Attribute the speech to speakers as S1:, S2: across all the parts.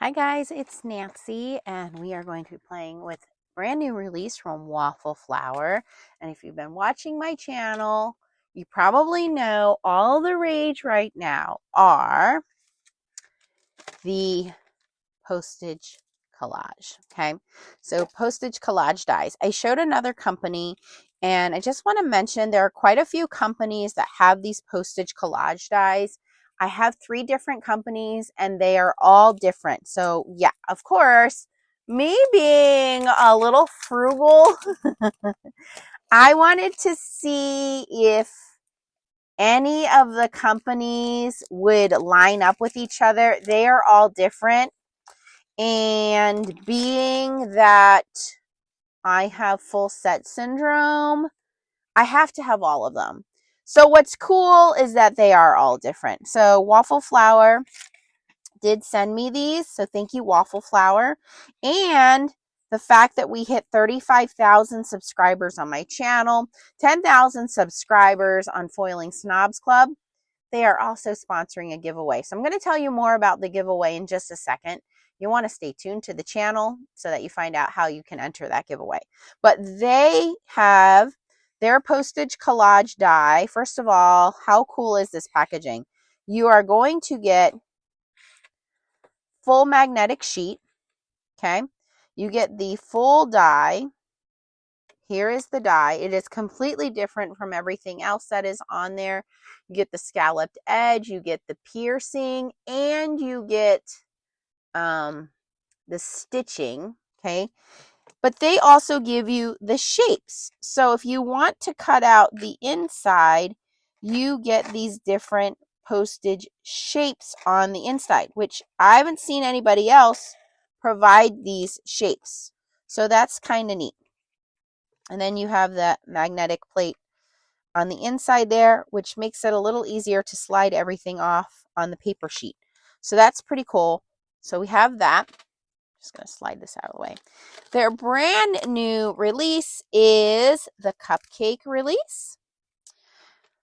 S1: Hi guys, it's Nancy and we are going to be playing with brand new release from Waffle Flower. And if you've been watching my channel, you probably know all the rage right now are the postage collage. Okay, so postage collage dies. I showed another company and I just want to mention there are quite a few companies that have these postage collage dies. I have 3 different companies and they are all different. So yeah, of course, me being a little frugal, I wanted to see if any of the companies would line up with each other. They are all different. And being that I have full set syndrome, I have to have all of them. So what's cool is that they are all different. So Waffle Flower did send me these. So thank you, Waffle Flower. And the fact that we hit 35,000 subscribers on my channel, 10,000 subscribers on Foiling Snobs Club, they are also sponsoring a giveaway. So I'm going to tell you more about the giveaway in just a second. You want to stay tuned to the channel so that you find out how you can enter that giveaway. But they have their postage collage die. First of all, how cool is this packaging? You are going to get full magnetic sheet. Okay. You get the full die. Here is the die. It is completely different from everything else that is on there. You get the scalloped edge, you get the piercing, and you get the stitching, okay? But they also give you the shapes. So if you want to cut out the inside, you get these different postage shapes on the inside, which I haven't seen anybody else provide these shapes. So that's kind of neat. And then you have that magnetic plate on the inside there, which makes it a little easier to slide everything off on the paper sheet. So that's pretty cool. So we have that. Just going to slide this out of the way. Their brand new release is the Cupcake release.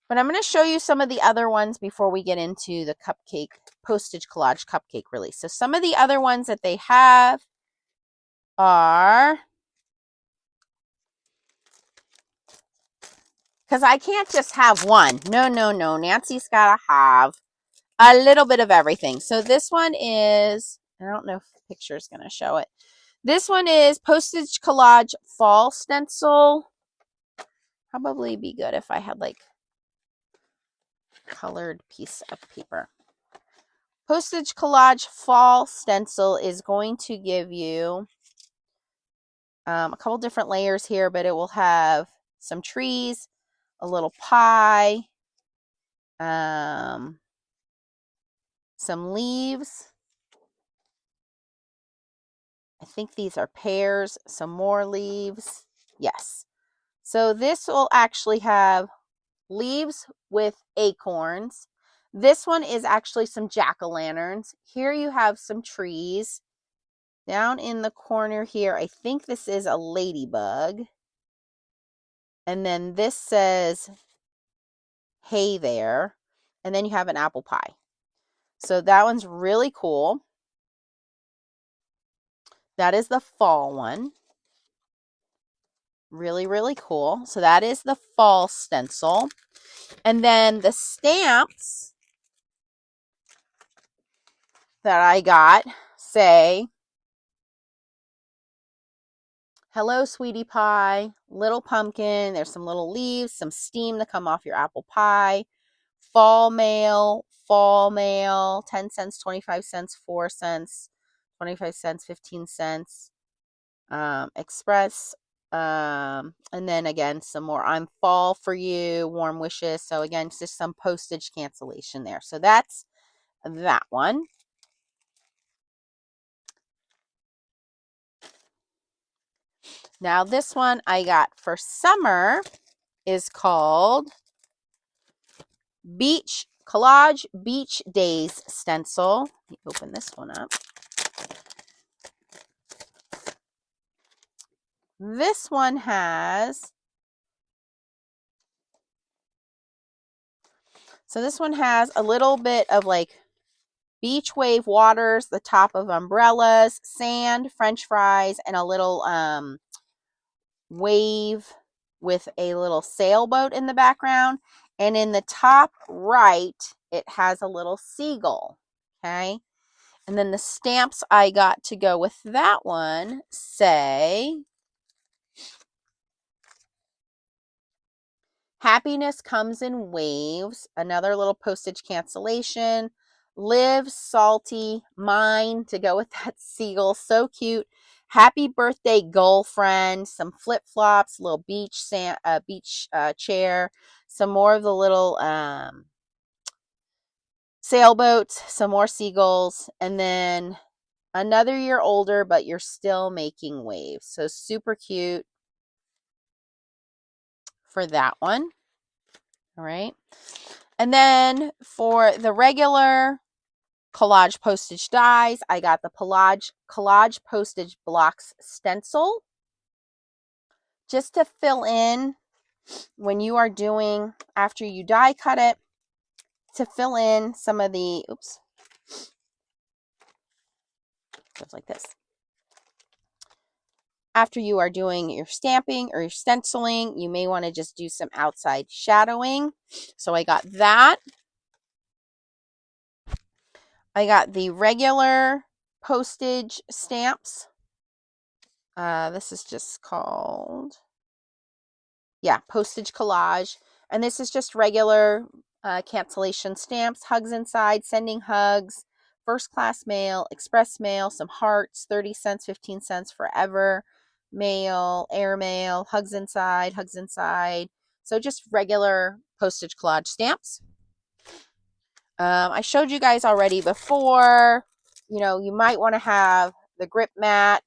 S1: But I'm going to show you some of the other ones before we get into the Cupcake Postage Collage Cupcake release. So some of the other ones that they have are, because I can't just have one. No. Nancy's got to have a little bit of everything. So this one is, I don't know if the picture is going to show it. This one is Postage Collage Fall Stencil. Probably be good if I had like colored piece of paper. Postage Collage Fall Stencil is going to give you a couple different layers here, but it will have some trees, a little pie, some leaves. I think these are pears, some more leaves. Yes. So this will actually have leaves with acorns. This one is actually some jack-o'-lanterns. Here you have some trees. Down in the corner here, I think this is a ladybug. And then this says, hey there. And then you have an apple pie. So that one's really cool. That is the fall one. Really, really cool. So that is the fall stencil. And then the stamps that I got say, hello, sweetie pie, little pumpkin. There's some little leaves, some steam to come off your apple pie. Fall mail, 10 cents, 25 cents, 4 cents, 25 cents, 15 cents. Express. And then again, some more I'm fall for you, warm wishes. So again, just some postage cancellation there. So that's that one. Now this one I got for summer is called Beach Collage Beach Days Stencil. Let me open this one up. This one has, so this one has a little bit of like beach wave waters, the top of umbrellas, sand, French fries, and a little wave with a little sailboat in the background. And in the top right, it has a little seagull. Okay. And then the stamps I got to go with that one say, happiness comes in waves, another little postage cancellation, live, salty, mine to go with that seagull, so cute. Happy birthday, girlfriend, some flip-flops, little beach chair, some more of the little sailboats, some more seagulls, and then another year older, but you're still making waves. So super cute for that one. All right. And then for the regular collage postage dies, I got the collage postage blocks stencil. Just to fill in when you are doing, after you die cut it, to fill in some of the, oops, goes like this. After you are doing your stamping or your stenciling, you may want to just do some outside shadowing. So I got that. I got the regular postage stamps. This is just called, yeah, Postage Collage. And this is just regular cancellation stamps, hugs inside, sending hugs, first class mail, express mail, some hearts, 30 cents, 15 cents forever, mail, air mail, hugs inside, hugs inside. So just regular postage collage stamps. I showed you guys already before, you know, you might want to have the grip mat.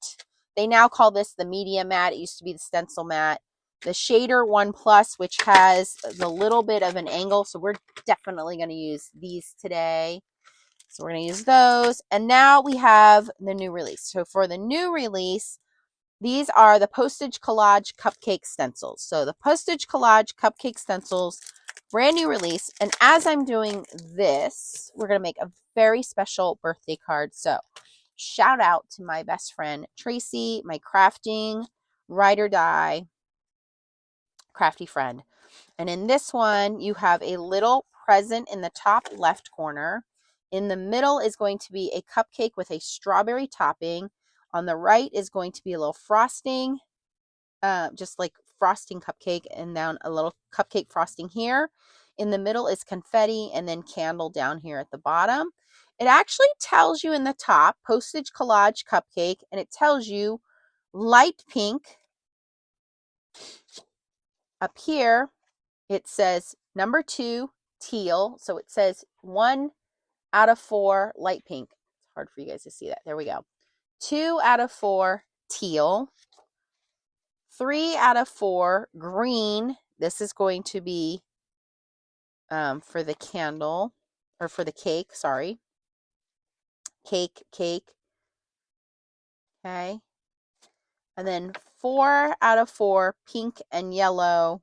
S1: They now call this the media mat. It used to be the stencil mat. The shader 1 Plus, which has the little bit of an angle. So we're definitely going to use these today. So we're going to use those. And now we have the new release. So for the new release, these are the Postage Collage Cupcake stencils. So the Postage Collage Cupcake stencils, brand new release. And as I'm doing this, we're going to make a very special birthday card. So shout out to my best friend, Tracy, my crafting, ride or die, crafty friend. And in this one, you have a little present in the top left corner. In the middle is going to be a cupcake with a strawberry topping. On the right is going to be a little frosting, just like frosting cupcake, and down a little cupcake frosting here. In the middle is confetti, and then candle down here at the bottom. It actually tells you in the top, Postage Collage Cupcake, and it tells you light pink. Up here, it says number 2, teal. So it says 1 out of 4 light pink. It's hard for you guys to see that. There we go. 2 out of 4 teal. 3 out of 4 green. This is going to be for the candle, or for the cake, sorry. Cake. Okay. And then 4 out of 4 pink and yellow.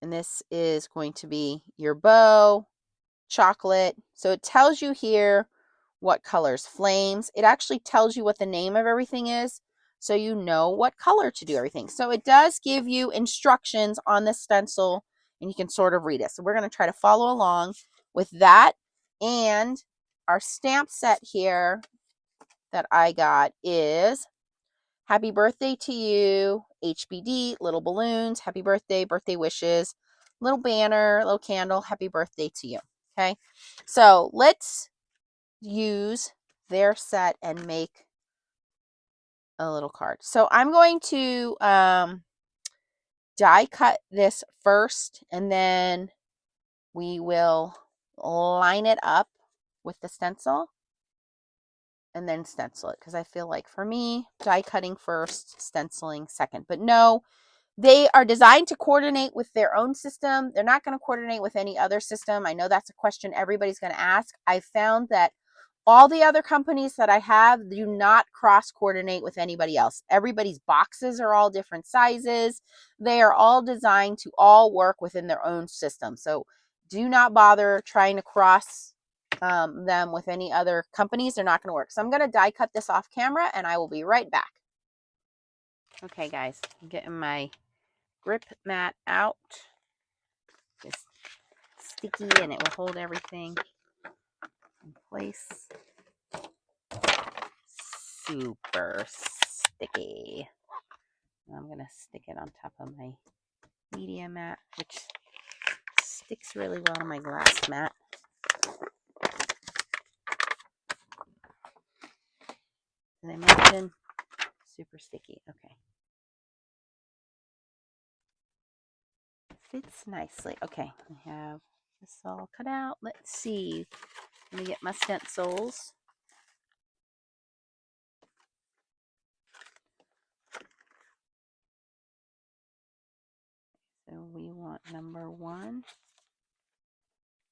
S1: And this is going to be your bow, chocolate. So it tells you here what colors. Flames. It actually tells you what the name of everything is, so you know what color to do everything. So it does give you instructions on the stencil, and you can sort of read it. So we're going to try to follow along with that. And our stamp set here that I got is happy birthday to you, HBD, little balloons, happy birthday, birthday wishes, little banner, little candle, happy birthday to you. Okay, so let's use their set and make a little card. So I'm going to die cut this first, and then we will line it up with the stencil and then stencil it, because I feel like for me, die cutting first, stenciling second. But no, they are designed to coordinate with their own system. They're not going to coordinate with any other system. I know that's a question everybody's going to ask. I found that all the other companies that I have do not cross-coordinate with anybody else. Everybody's boxes are all different sizes. They are all designed to all work within their own system. So do not bother trying to cross them with any other companies. They're not going to work. So I'm going to die cut this off camera and I will be right back. Okay guys, I'm getting my grip mat out. Just sticky and it will hold everything in place. Super sticky. I'm going to stick it on top of my media mat, which sticks really well on my glass mat. As I mentioned, super sticky. Okay. Fits nicely. Okay, I have this all cut out. Let's see. Let me get my stencils. So we want number 1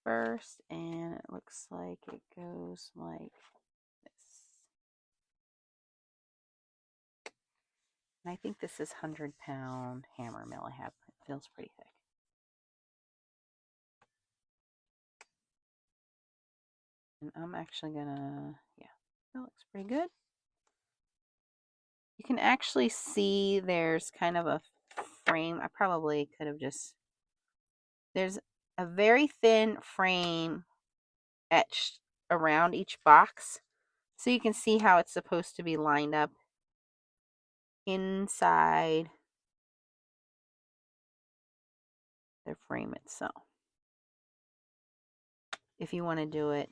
S1: first, and it looks like it goes like this. And I think this is 100-pound hammer mill I have. It feels pretty thick. And I'm actually gonna, yeah, that looks pretty good. You can actually see there's kind of a frame. I probably could have just, there's a very thin frame etched around each box. So you can see how it's supposed to be lined up inside the frame itself. If you want to do it.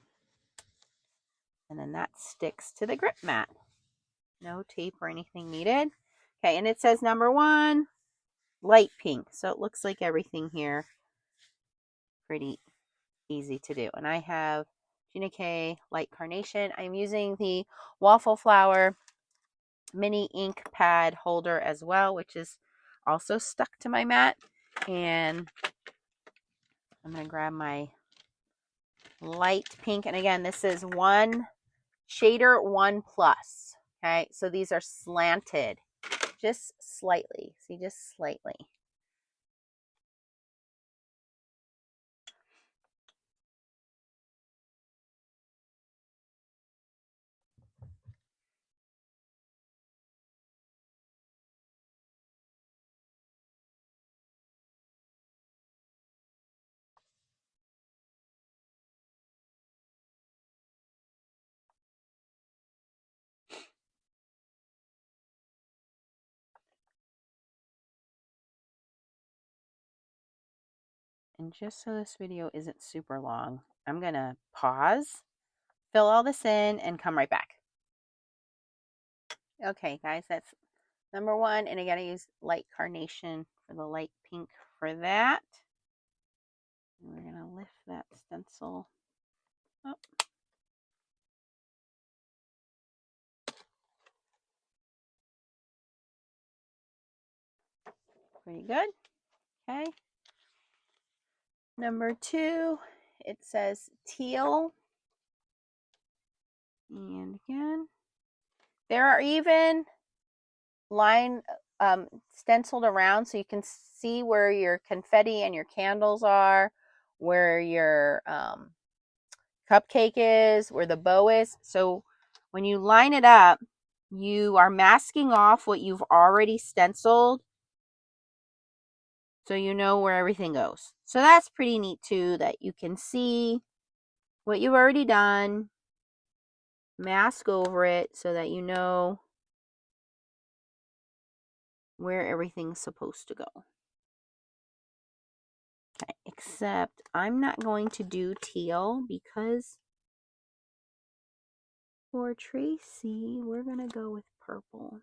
S1: And then that sticks to the grip mat. No tape or anything needed. Okay, and it says number 1, light pink. So it looks like everything here pretty easy to do. And I have Gina K light carnation. I'm using the Waffle Flower mini ink pad holder as well, which is also stuck to my mat. And I'm going to grab my light pink. And again, this is shader 1 plus. Okay, so these are slanted just slightly. See, just slightly. And just so this video isn't super long, I'm going to pause, fill all this in, and come right back. Okay, guys, that's number 1. And I got to use light carnation for the light pink for that. And we're going to lift that stencil up. Pretty good. Okay. Number 2, it says teal. And again, there are even stenciled around so you can see where your confetti and your candles are, where your cupcake is, where the bow is. So when you line it up, you are masking off what you've already stenciled, so you know where everything goes. So that's pretty neat too, that you can see what you've already done, mask over it so that you know where everything's supposed to go. Okay, except I'm not going to do teal because for Tracy, we're going to go with purple.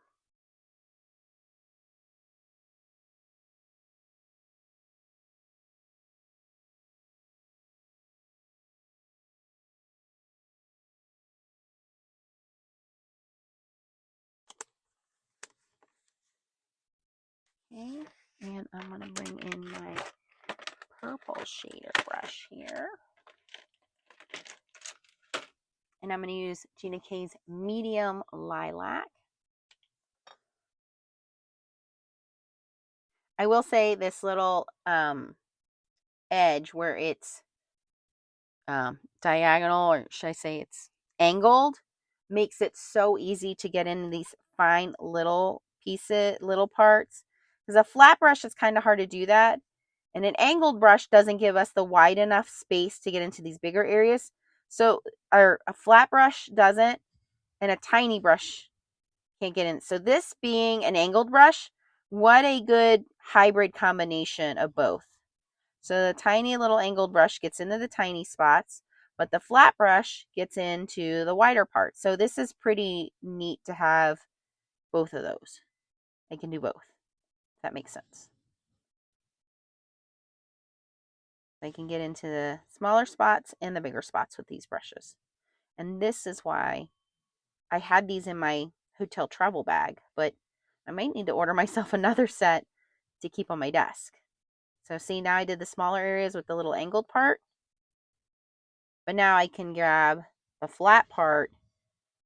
S1: Okay, and I'm going to bring in my purple shader brush here. And I'm going to use Gina K's medium lilac. I will say this little edge where it's diagonal, or should I say it's angled, makes it so easy to get into these fine little pieces, little parts. Because a flat brush is kind of hard to do that. And an angled brush doesn't give us the wide enough space to get into these bigger areas. So a flat brush doesn't, and a tiny brush can't get in. So this being an angled brush, what a good hybrid combination of both. So the tiny little angled brush gets into the tiny spots, but the flat brush gets into the wider parts. So this is pretty neat to have both of those. I can do both, if that makes sense. I can get into the smaller spots and the bigger spots with these brushes. And this is why I had these in my hotel travel bag, but I might need to order myself another set to keep on my desk. So see, now I did the smaller areas with the little angled part, but now I can grab the flat part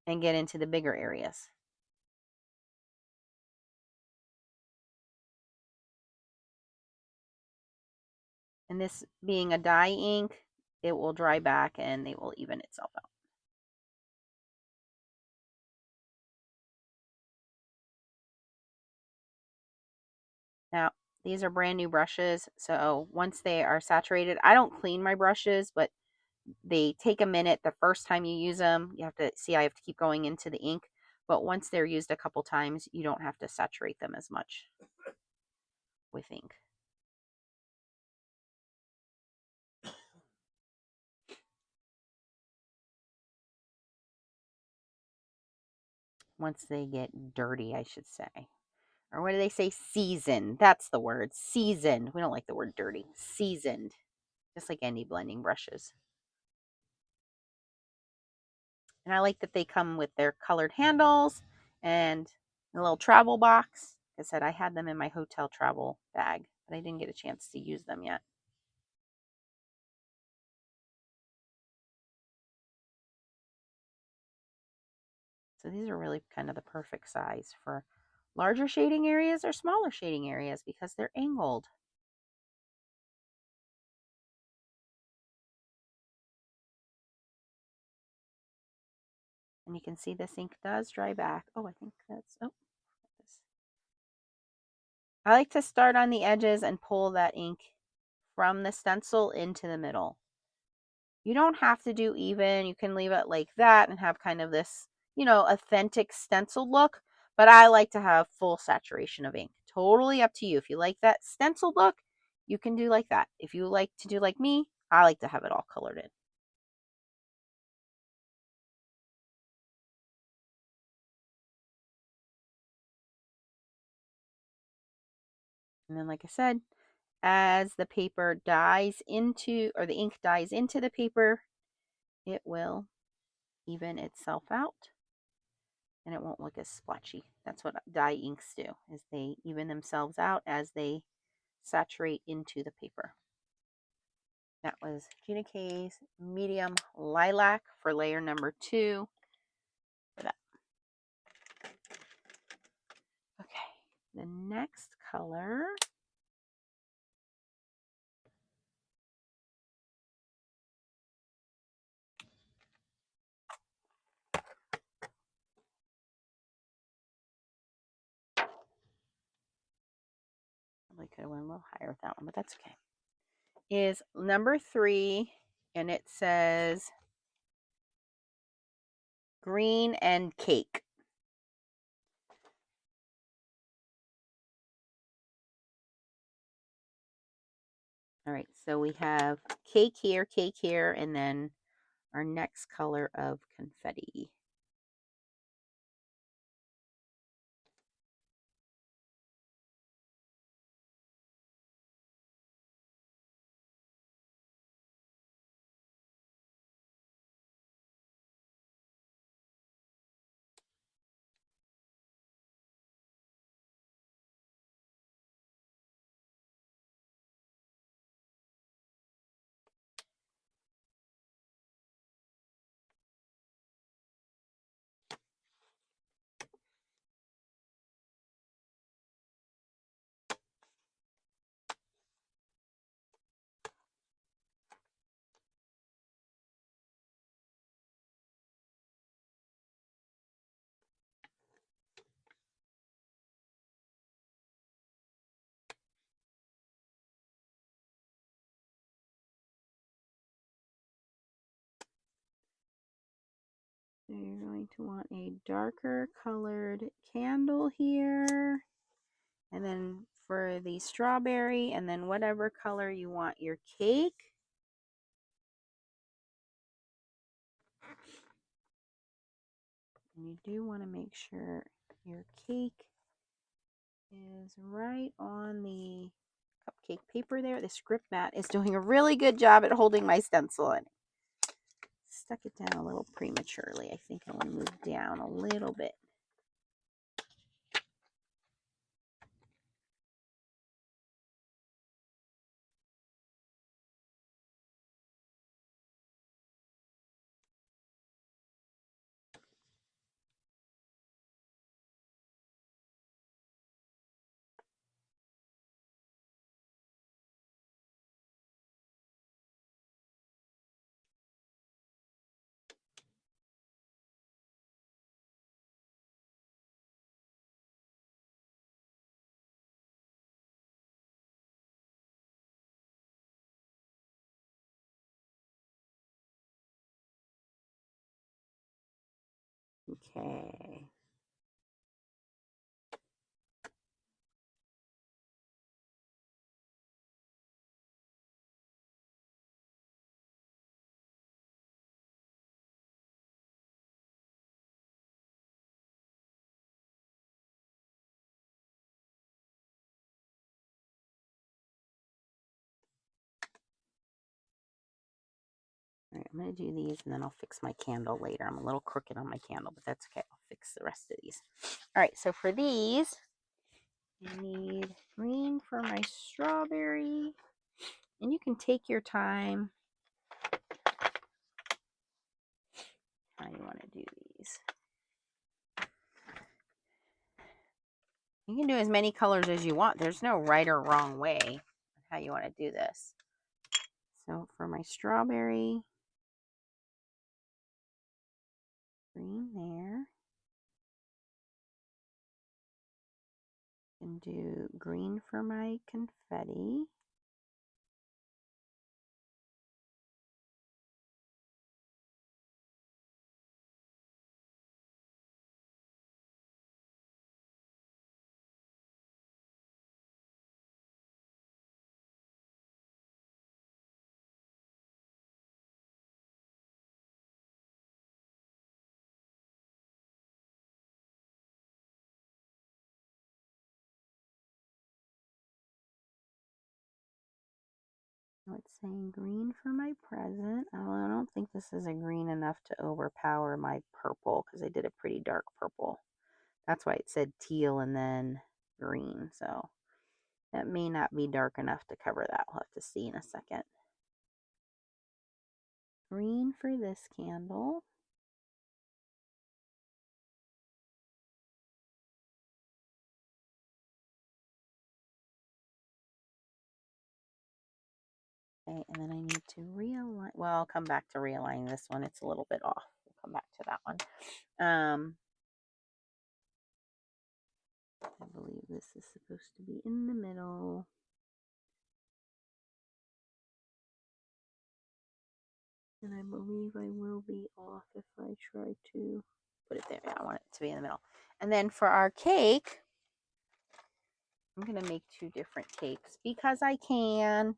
S1: and get into the bigger areas. And this being a dye ink, it will dry back and it will even itself out. Now, these are brand new brushes, so once they are saturated, I don't clean my brushes, but they take a minute the first time you use them. You have to see, I have to keep going into the ink, but once they're used a couple times, you don't have to saturate them as much with ink. Once they get dirty, I should say. Or what do they say? Seasoned. That's the word. Seasoned. We don't like the word dirty. Seasoned. Just like any blending brushes. And I like that they come with their colored handles and a little travel box. Like I said, I had them in my hotel travel bag, but I didn't get a chance to use them yet. So these are really kind of the perfect size for larger shading areas or smaller shading areas because they're angled. And you can see this ink does dry back. Oh, I think that's, oh, I like to start on the edges and pull that ink from the stencil into the middle. You don't have to do even. You can leave it like that and have kind of this, authentic stencil look. But I like to have full saturation of ink. Totally up to you. If you like that stencil look, you can do like that. If you like to do like me, I like to have it all colored in. And then, like I said, as the paper dyes into, or the ink dyes into the paper, it will even itself out and it won't look as splotchy. That's what dye inks do, is they even themselves out as they saturate into the paper. That was Gina K's medium lilac for layer number 2 for that. Okay, the next color probably could have went a little higher with that one, but that's okay. Is number 3, and it says green and cake. All right, so we have cake here, and then our next color of confetti. So you're going to want a darker colored candle here. And then for the strawberry, and then whatever color you want your cake. And you do want to make sure your cake is right on the cupcake paper there. The script mat is doing a really good job at holding my stencil in. Stuck it down a little prematurely. I think I want to move down a little bit. Okay. All right, I'm going to do these and then I'll fix my candle later. I'm a little crooked on my candle, but that's okay. I'll fix the rest of these. All right, so for these, I need green for my strawberry. And you can take your time how you want to do these. You can do as many colors as you want. There's no right or wrong way on how you want to do this. So for my strawberry, green there. And do green for my confetti. So it's saying green for my present. Oh, I don't think this is a green enough to overpower my purple because I did a pretty dark purple. That's why it said teal and then green. So that may not be dark enough to cover that. We'll have to see in a second. Green for this candle. Okay, and then I need to realign. Well, I'll come back to realigning this one. It's a little bit off. We'll come back to that one. I believe this is supposed to be in the middle. And I believe I will be off if I try to put it there. Yeah, I want it to be in the middle. And then for our cake, I'm going to make two different cakes because I can.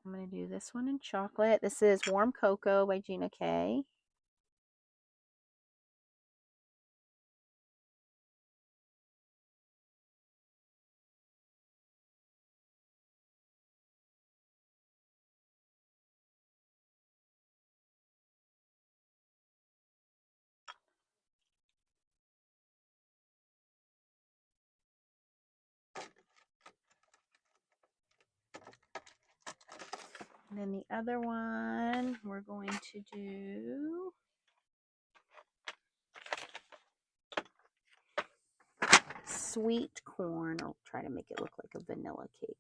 S1: I'm going to do this one in chocolate. This is Warm Cocoa by Gina K. And then the other one, we're going to do sweet corn. I'll try to make it look like a vanilla cake.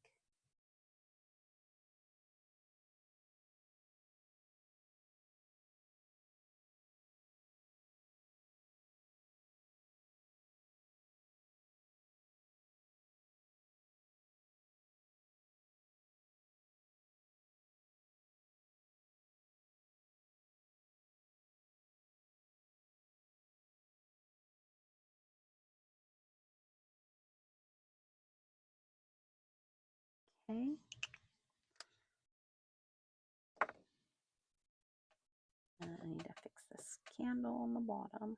S1: Okay. I need to fix this candle on the bottom.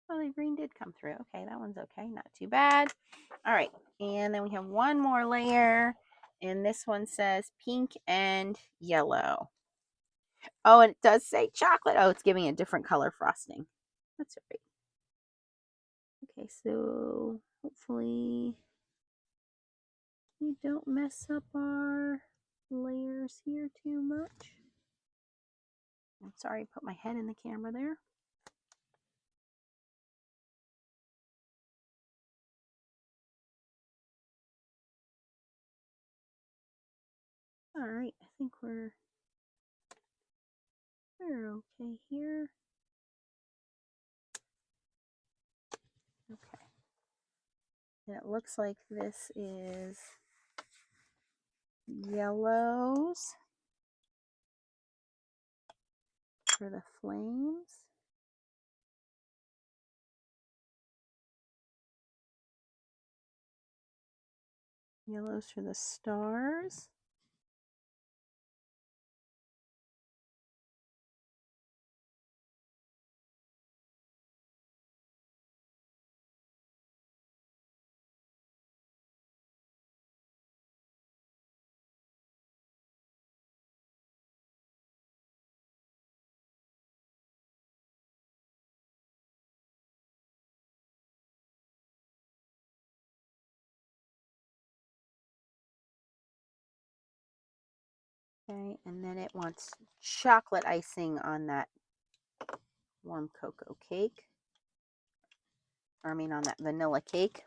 S1: Oh, the green did come through. Okay, that one's okay. Not too bad. All right, and then we have one more layer, and this one says pink and yellow. Oh, and it does say chocolate. Oh, it's giving a different color frosting. That's all right. Okay, so hopefully we don't mess up our layers here too much. I'm sorry, I put my head in the camera there. All right, I think we're okay here. Okay. And it looks like this is yellows for the flames. Yellows for the stars. Okay, and then it wants chocolate icing on that warm cocoa cake. Or I mean on that vanilla cake.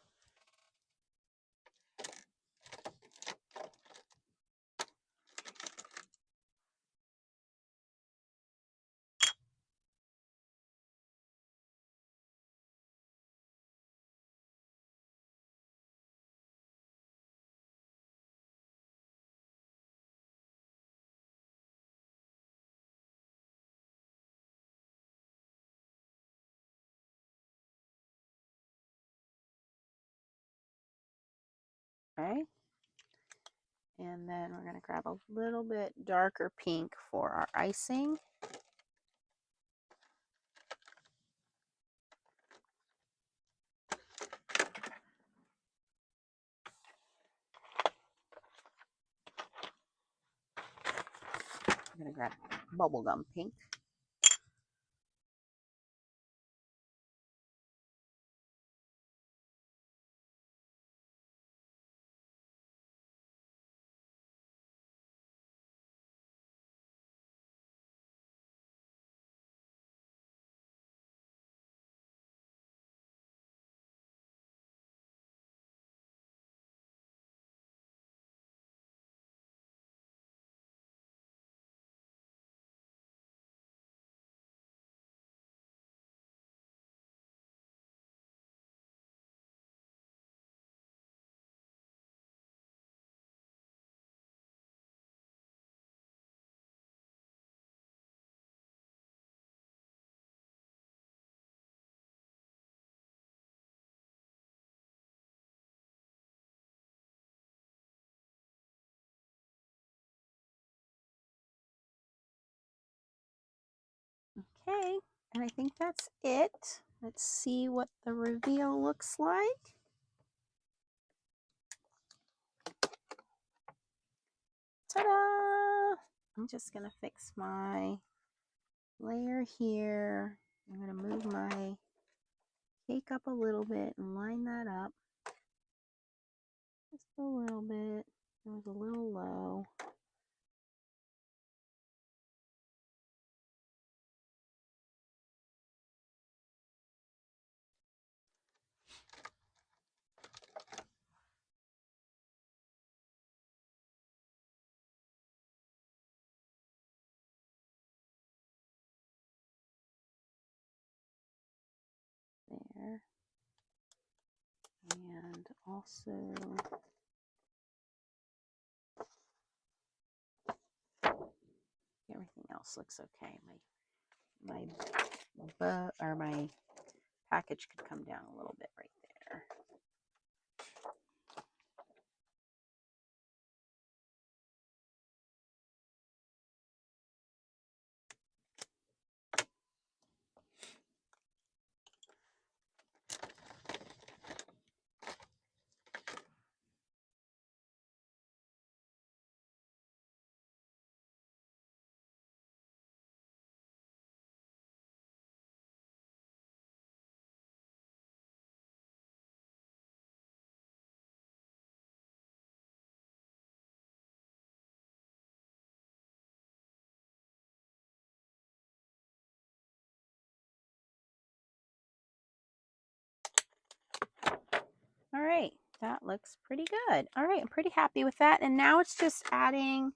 S1: Okay. And then we're going to grab a little bit darker pink for our icing. I'm going to grab bubblegum pink. Okay, and I think that's it. Let's see what the reveal looks like. Ta-da! I'm just going to fix my layer here. I'm going to move my cake up a little bit and line that up. Just a little bit. It was a little low. also, everything else looks okay. My package could come down a little bit right there. All right, that looks pretty good. All right, I'm pretty happy with that. And now it's just adding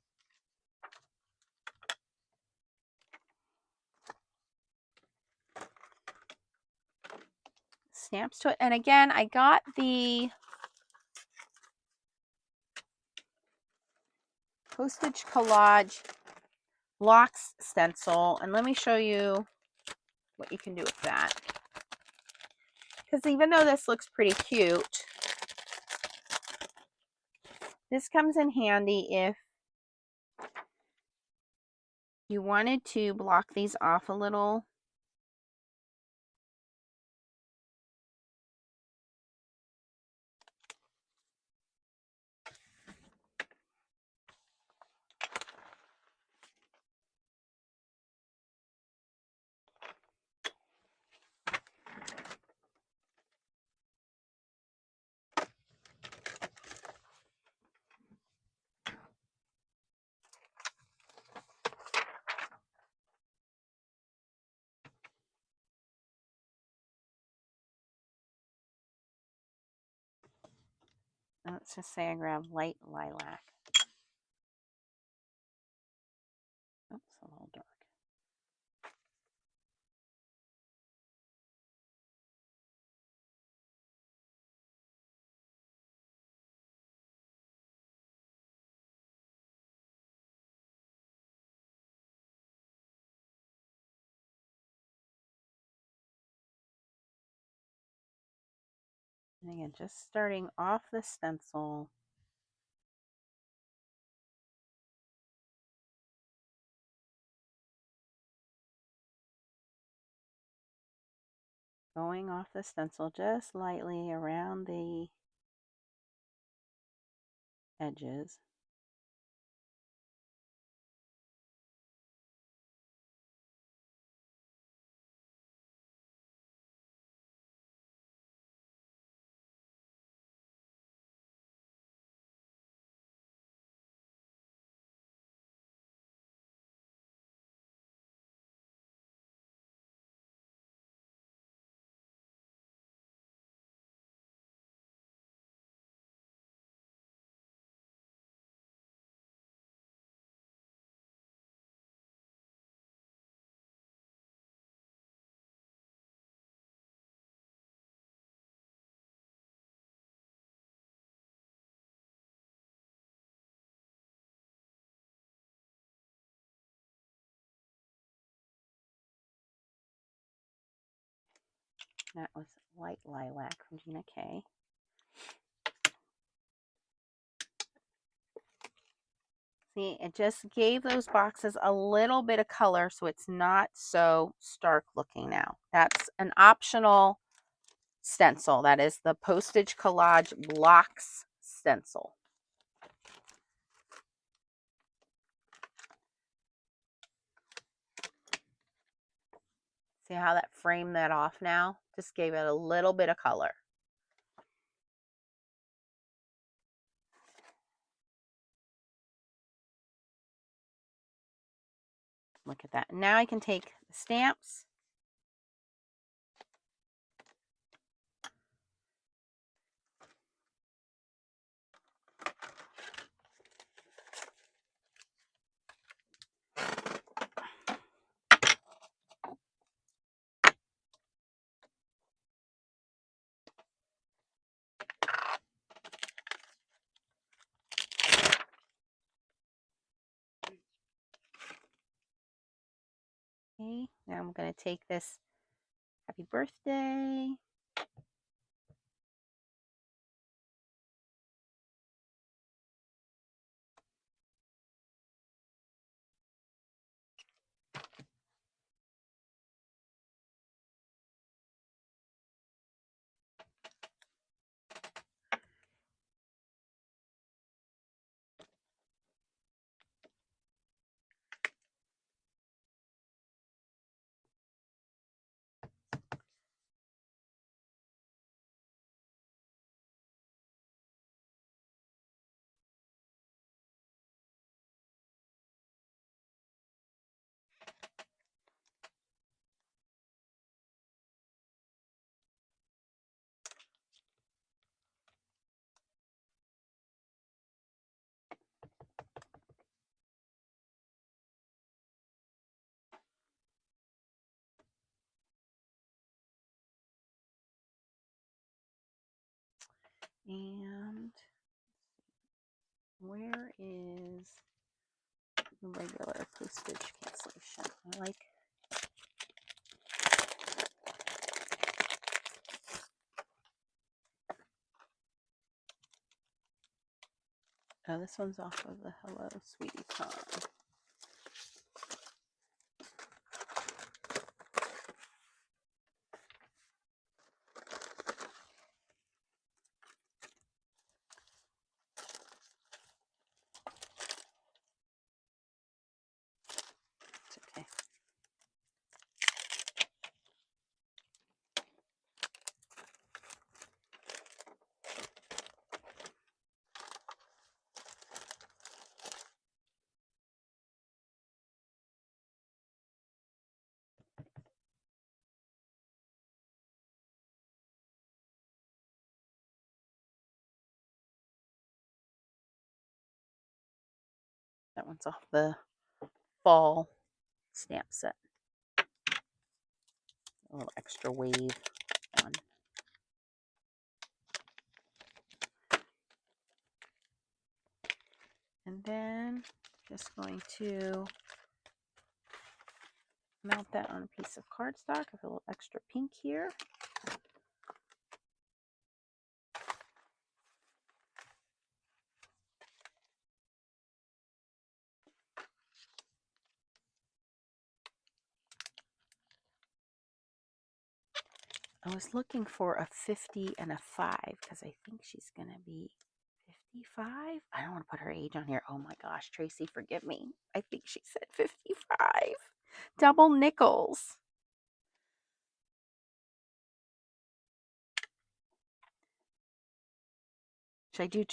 S1: stamps to it. And again, I got the Postage Collage blocks stencil. And let me show you what you can do with that. Because even though this looks pretty cute, this comes in handy if you wanted to block these off a little. Let's just say I grab light lilac. Oops, a little dark. And again, just starting off the stencil. Going off the stencil just lightly around the edges. That was light lilac from Gina K. See, it just gave those boxes a little bit of color so it's not so stark looking now. That's an optional stencil. That is the Postage Collage Blocks stencil. See how that framed that off now? Just gave it a little bit of color. Look at that. Now I can take the stamps. Now I'm going to take this happy birthday. And where is the regular postage cancellation? I like. Oh, this one's off of the Hello Sweetie Pie. It's okay. That one's off the fall stamp set. A little extra wave on. And then just going to mount that on a piece of cardstock. I have a little extra pink here. I was looking for a 50 and a 5 because I think she's going to be 55. I don't want to put her age on here. Oh my gosh, Tracy, forgive me. I think she said 55. Double nickels. Should I do,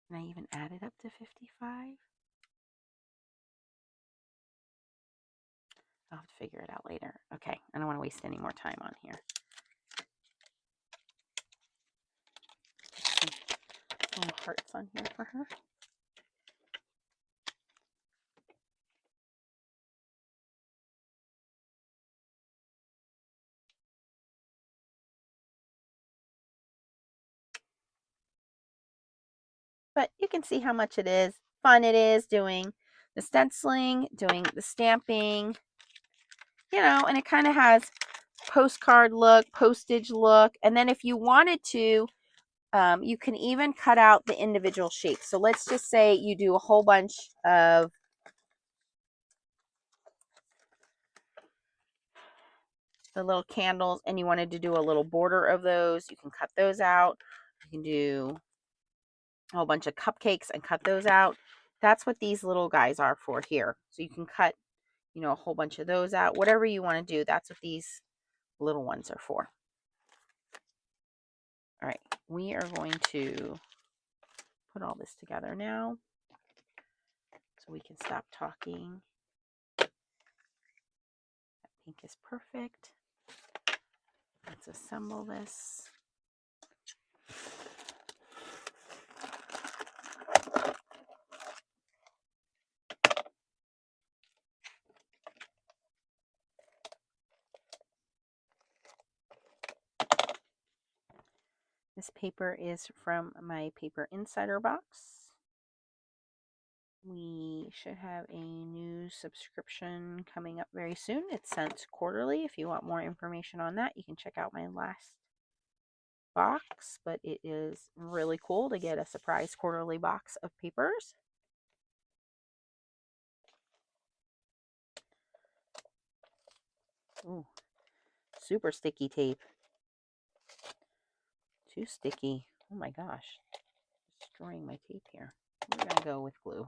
S1: can I even add it up to 55? I'll have to figure it out later. Okay, I don't want to waste any more time on here. Some little hearts on here for her. But you can see how much it is, fun it is doing the stenciling, doing the stamping, you know, and it kind of has postcard look, postage look. And then if you wanted to, you can even cut out the individual shapes. So let's just say you do a whole bunch of the little candles and you wanted to do a little border of those. You can cut those out. You can do a whole bunch of cupcakes and cut those out. That's what these little guys are for here. So you can cut, you know, a whole bunch of those out. Whatever you want to do, that's what these little ones are for. All right, we are going to put all this together now so we can stop talking. That pink is perfect. Let's assemble this. This paper is from my Paper Insider box. We should have a new subscription coming up very soon. It's sent quarterly. If you want more information on that, you can check out my last box, but it is really cool to get a surprise quarterly box of papers. Ooh, super sticky tape. Too sticky. Oh my gosh. Destroying my tape here. We're going to go with glue.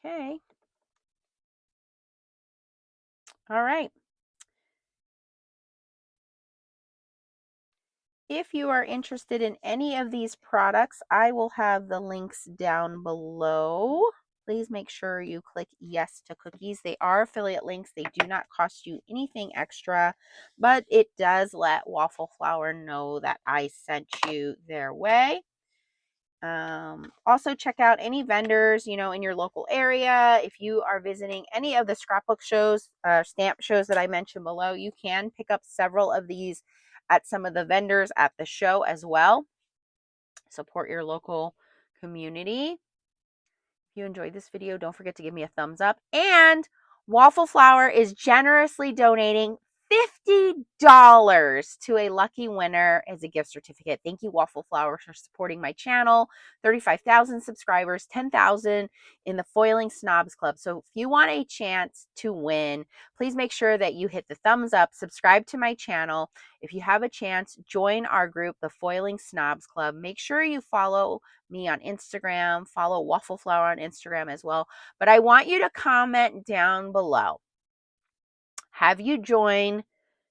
S1: Okay. All right. If you are interested in any of these products, I will have the links down below. Please make sure you click yes to cookies. They are affiliate links. They do not cost you anything extra, but it does let Waffle Flower know that I sent you their way. Also check out any vendors, in your local area. If you are visiting any of the scrapbook shows, stamp shows that I mentioned below, you can pick up several of these at some of the vendors at the show as well. Support your local community. If you enjoyed this video, don't forget to give me a thumbs up. And Waffle Flower is generously donating $50 to a lucky winner as a gift certificate. Thank you, Waffle Flower, for supporting my channel. 35,000 subscribers, 10,000 in the Foiling Snobs Club. So if you want a chance to win, please make sure that you hit the thumbs up, subscribe to my channel. If you have a chance, join our group, the Foiling Snobs Club. Make sure you follow me on Instagram, follow Waffle Flower on Instagram as well. But I want you to comment down below. Have you joined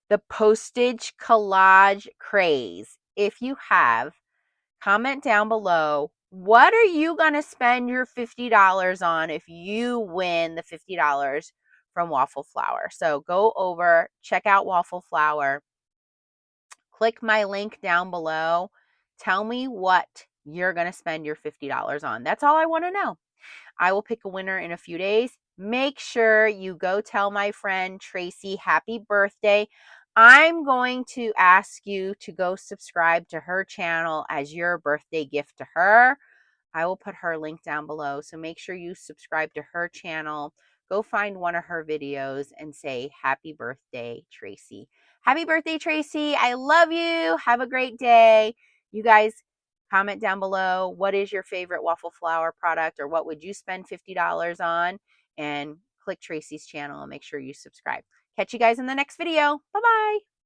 S1: the Postage Collage craze? If you have, comment down below. What are you going to spend your $50 on if you win the $50 from Waffle Flower? So go over, check out Waffle Flower. Click my link down below. Tell me what you're going to spend your $50 on. That's all I want to know. I will pick a winner in a few days. Make sure you go tell my friend Tracy happy birthday. I'm going to ask you to go subscribe to her channel as your birthday gift to her. I will put her link down below. So make sure you subscribe to her channel. Go find one of her videos and say, happy birthday, Tracy. Happy birthday, Tracy. I love you. Have a great day. You guys comment down below. What is your favorite Waffle Flower product, or what would you spend $50 on? And click Tracy's channel and make sure you subscribe. Catch you guys in the next video. Bye-bye.